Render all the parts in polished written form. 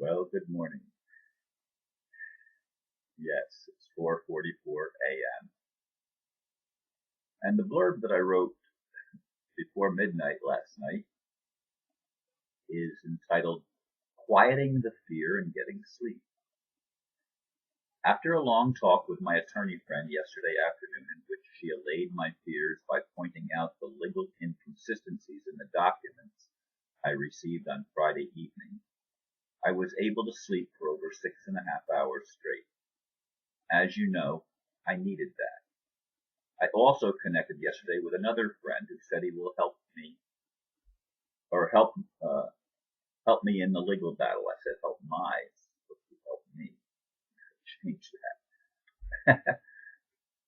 Well, good morning. Yes, it's 4:44 a.m. And the blurb that I wrote before midnight last night is entitled Quieting the Fear and Getting Sleep. After a long talk with my attorney friend yesterday afternoon in which she allayed my fears by pointing out the legal inconsistencies in the documents I received on Friday evening, I was able to sleep for over 6.5 hours straight. As you know, I needed that. I also connected yesterday with another friend who said he will help me, or help me in the legal battle. I said help help me. Change that.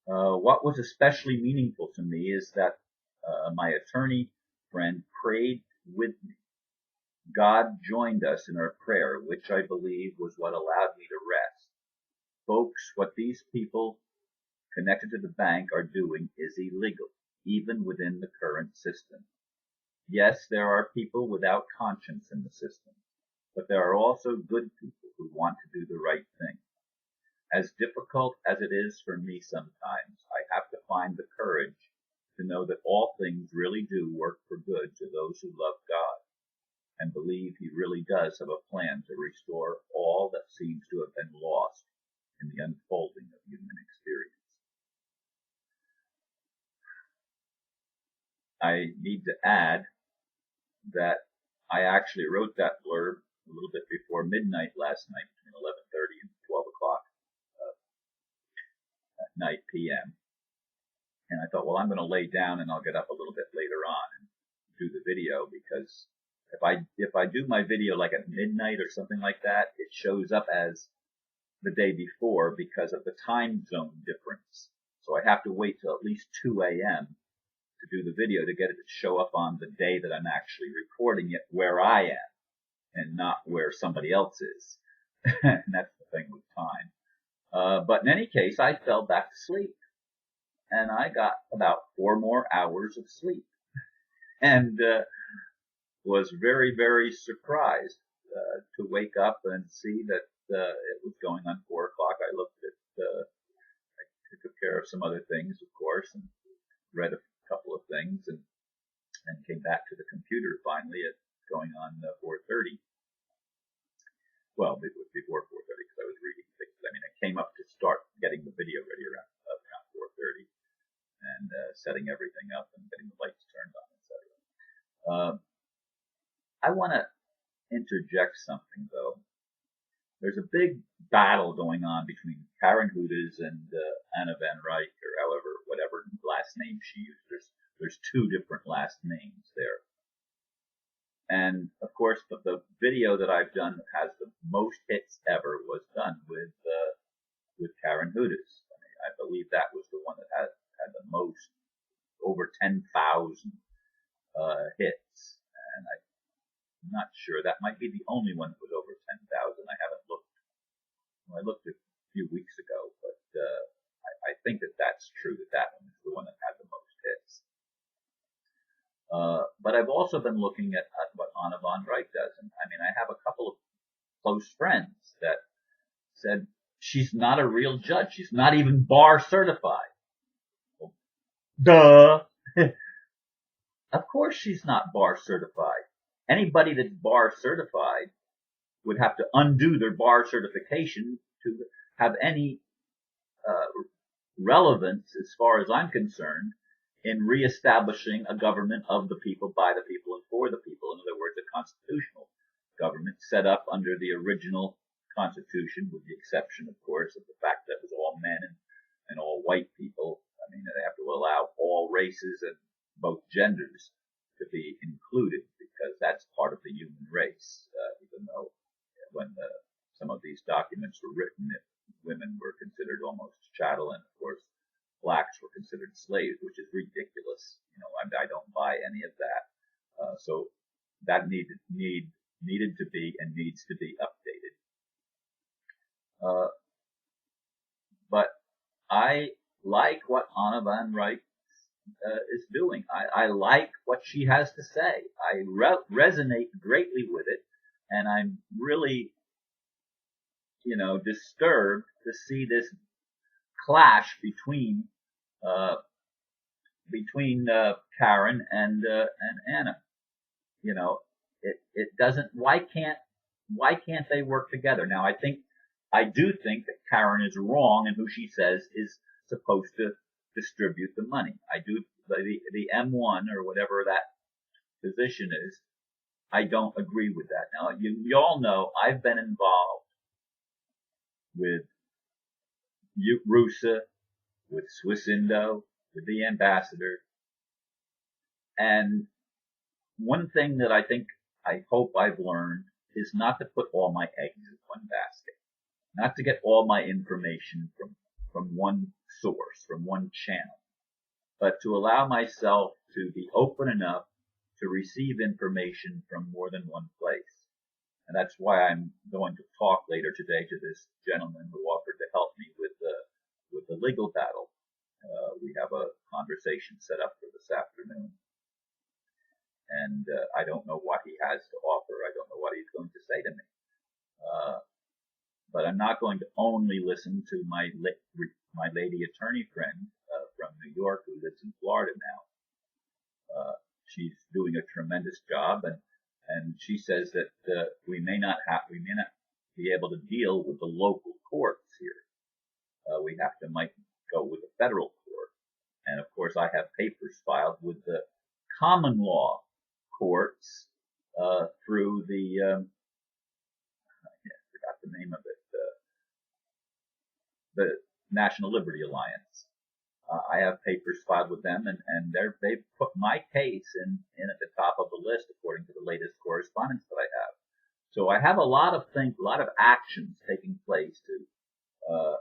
What was especially meaningful to me is that my attorney friend prayed with me. God joined us in our prayer, which I believe was what allowed me to rest. Folks, what these people connected to the bank are doing is illegal, even within the current system. Yes, there are people without conscience in the system, but there are also good people who want to do the right thing. As difficult as it is for me sometimes, I have to find the courage to know that all things really do work for good to those who love God and believe He really does have a plan to restore all that seems to have been lost in the unfolding of human experience. I need to add that I actually wrote that blurb a little bit before midnight last night, between 11:30 and 12 o'clock at night p.m. And I thought, well, I'm going to lay down and I'll get up a little bit later on and do the video, because if I do my video like at midnight or something like that, it shows up as the day before because of the time zone difference. So I have to wait till at least 2 a.m. to do the video to get it to show up on the day that I'm actually recording it where I am and not where somebody else is. And that's the thing with time. But in any case, I fell back to sleep and I got about 4 more hours of sleep and was very, very surprised to wake up and see that it was going on 4 o'clock. I looked at, I took care of some other things, of course, and read a couple of things and came back to the computer finally at going on 4:30. Well, it was before 4:30 because I was reading things. I mean, I came up to start getting the video ready around 4:30 and setting everything up and getting the lights turned on, etc. I want to interject something though. There's a big battle going on between Karen Hudes and Anna Van Ryck, or whatever last name she used. There's 2 different last names there. And of course, the video that I've done that has the most hits ever was done with Karen Hudes. I mean, I believe that was the one that had the most, over 10,000 hits. And I'm not sure. That might be the only one that was over 10,000. I haven't looked. Well, I looked a few weeks ago, but I think that's true, that one is the one that had the most hits. But I've also been looking at what Anna Van Ryck does. And I mean, I have a couple of close friends that said she's not a real judge. She's not even bar certified. Well, duh. Of course she's not bar certified. Anybody that's bar certified would have to undo their bar certification to have any relevance, as far as I'm concerned, in reestablishing a government of the people, by the people, and for the people. In other words, a constitutional government set up under the original Constitution, with the exception, of course, of the fact that it was all men and all white people. I mean, they have to allow all races and both genders to be included, because that's part of the human race, even though when some of these documents were written, women were considered almost chattel, and of course blacks were considered slaves, which is ridiculous. You know, I don't buy any of that. So that needed to be and needs to be updated. But I like what Anna Van Ryck is doing. I like what she has to say. I resonate greatly with it, and I'm really disturbed to see this clash uh, between Karen and Anna. You know, it doesn't. Why can't they work together? Now, I do think that Karen is wrong in who she says is supposed to distribute the money. I do the M1 or whatever that position is. I don't agree with that. Now, you all know I've been involved with Rusa, with Swiss Indo, with the ambassador, and one thing that I hope I've learned is not to put all my eggs in one basket, not to get all my information from one source, from one channel, but to allow myself to be open enough to receive information from more than one place. And that's why I'm going to talk later today to this gentleman who offered to help me with the legal battle. We have a conversation set up for this afternoon, and I don't know what he has to offer. I don't know what he's going to say to me. But I'm not going to only listen to my lady attorney friend from New York who lives in Florida now. She's doing a tremendous job, and she says that we may not be able to deal with the local courts here. We might go with the federal court, and of course I have papers filed with the common law courts through I forgot the name of it, the National Liberty Alliance. I have papers filed with them, and they've put my case in at the top of the list according to the latest correspondence that I have. So I have a lot of actions taking place to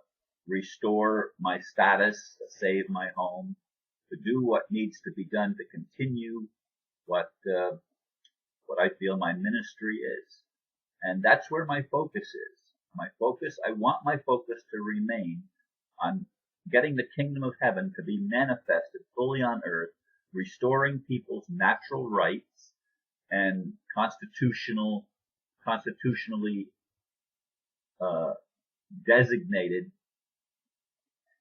restore my status, to save my home, to do what needs to be done to continue what I feel my ministry is. And that's where my focus is. I want my focus to remain on getting the kingdom of heaven to be manifested fully on earth, restoring people's natural rights and constitutionally designated.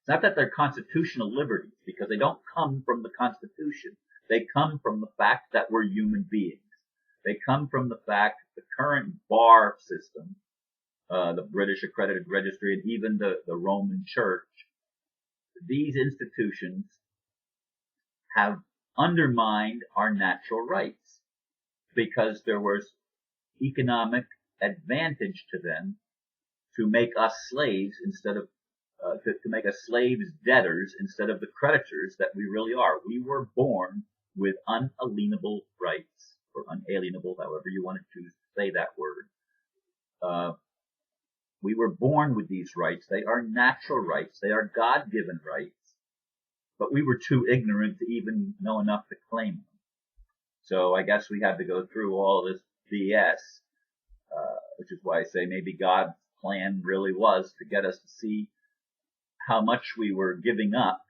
It's not that they're constitutional liberties, because they don't come from the Constitution. They come from the fact that we're human beings. They come from the fact that the current bar system, the British Accredited Registry, and even the Roman Church, these institutions have undermined our natural rights because there was economic advantage to them to make us slaves instead of to make us slaves, debtors, instead of the creditors that we really are. We were born with unalienable rights, or unalienable, however you want to choose to say that word. We were born with these rights. They are natural rights. They are God-given rights. But we were too ignorant to even know enough to claim them. So I guess we had to go through all this BS, which is why I say maybe God's plan really was to get us to see how much we were giving up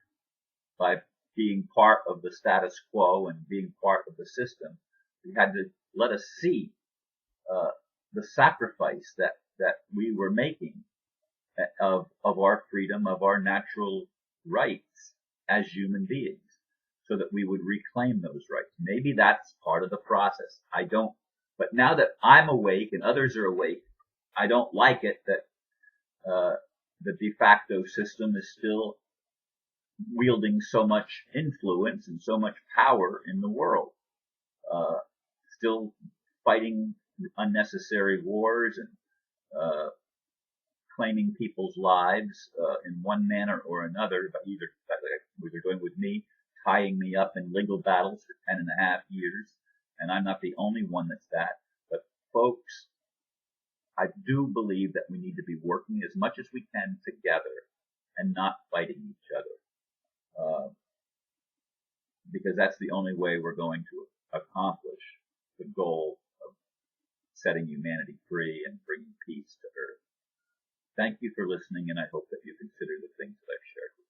by being part of the status quo and being part of the system. He had to let us see the sacrifice that we were making of our freedom, of our natural rights as human beings, so that we would reclaim those rights. Maybe that's part of the process. I don't, but now that I'm awake and others are awake, I don't like it that the de facto system is still wielding so much influence and so much power in the world, still fighting unnecessary wars and claiming people's lives in one manner or another, but either going with me, tying me up in legal battles for 10.5 years, and I'm not the only one that's that. But folks, I do believe that we need to be working as much as we can together and not fighting each other, because that's the only way we're going to accomplish the goal of setting humanity free and bringing peace to earth. Thank you for listening, and I hope that you consider the things that I've shared with you.